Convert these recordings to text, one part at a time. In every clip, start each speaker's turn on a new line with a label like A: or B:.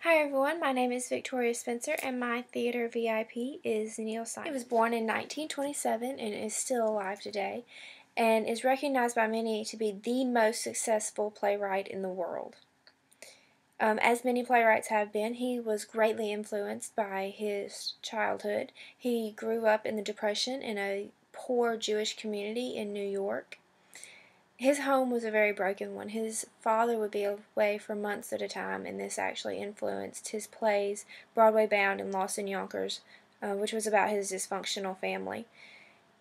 A: Hi everyone, my name is Victoria Spencer and my theater VIP is Neil Simon. He was born in 1927 and is still alive today and is recognized by many to be the most successful playwright in the world. As many playwrights have been, he was greatly influenced by his childhood. He grew up in the Depression in a poor Jewish community in New York. His home was a very broken one. His father would be away for months at a time, and this actually influenced his plays, Broadway Bound and Lost in Yonkers, which was about his dysfunctional family.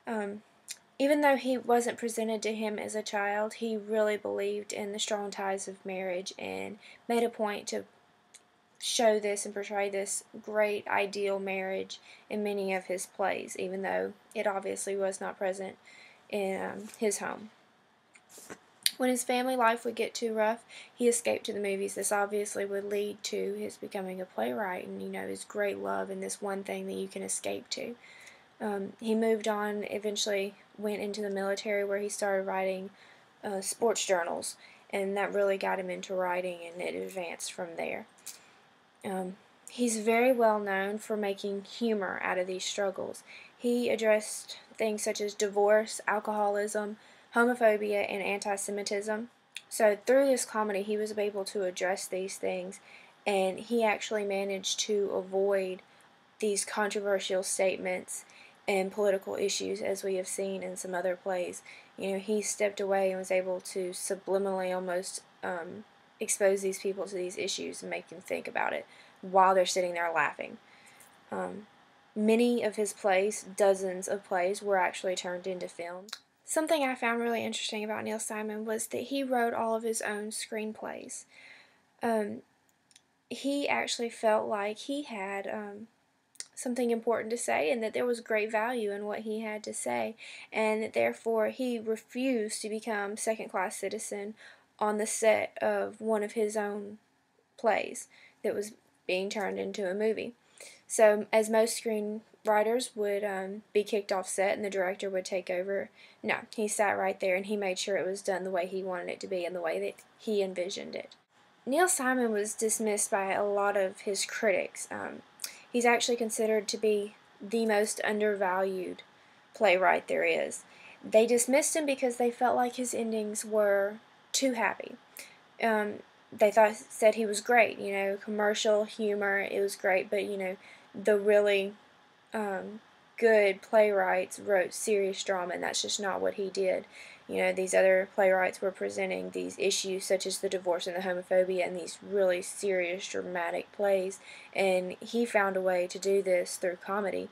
A: Even though he wasn't presented to him as a child, he really believed in the strong ties of marriage and made a point to show this and portray this great ideal marriage in many of his plays, even though it obviously was not present in his home. When his family life would get too rough, he escaped to the movies. This obviously would lead to his becoming a playwright and, his great love and this one thing that you can escape to. He moved on, eventually went into the military where he started writing sports journals, and that really got him into writing, and it advanced from there. He's very well known for making humor out of these struggles. He addressed things such as divorce, alcoholism, homophobia, and anti-Semitism. So through this comedy, he was able to address these things, and he actually managed to avoid these controversial statements and political issues, as we have seen in some other plays. He stepped away and was able to subliminally almost expose these people to these issues and make them think about it while they're sitting there laughing. Many of his plays, dozens of plays, were actually turned into film. Something I found really interesting about Neil Simon was that he wrote all of his own screenplays. He actually felt like he had something important to say and that there was great value in what he had to say, and that therefore he refused to become second-class citizen on the set of one of his own plays that was being turned into a movie. So, as most screenwriters would be kicked off set and the director would take over, no, he sat right there and he made sure it was done the way he wanted it to be and the way that he envisioned it. Neil Simon was dismissed by a lot of his critics. He's actually considered to be the most undervalued playwright there is. They dismissed him because they felt like his endings were too happy. They said he was great, commercial humor, it was great, but, the really good playwrights wrote serious drama, and that's just not what he did. These other playwrights were presenting these issues such as the divorce and the homophobia and these really serious, dramatic plays, and he found a way to do this through comedy,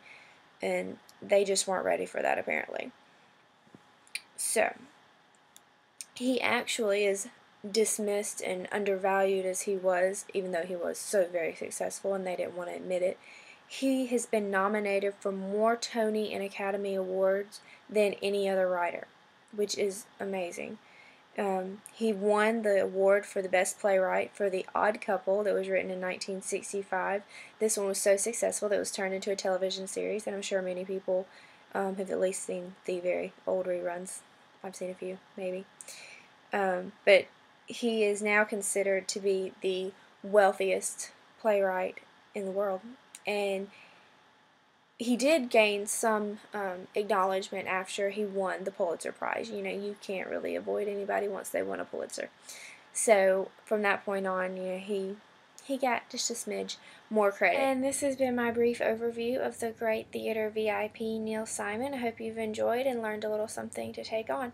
A: and they just weren't ready for that, apparently. So, he actually is dismissed and undervalued as he was, even though he was so very successful and they didn't want to admit it. He has been nominated for more Tony and Academy Awards than any other writer, which is amazing. He won the award for the best playwright for The Odd Couple that was written in 1965. This one was so successful that it was turned into a television series, and I'm sure many people have at least seen the very old reruns. I've seen a few, maybe. But he is now considered to be the wealthiest playwright in the world. And he did gain some acknowledgement after he won the Pulitzer Prize. You can't really avoid anybody once they won a Pulitzer. So from that point on, he got just a smidge more credit. And this has been my brief overview of the great theater VIP Neil Simon. I hope you've enjoyed and learned a little something to take on.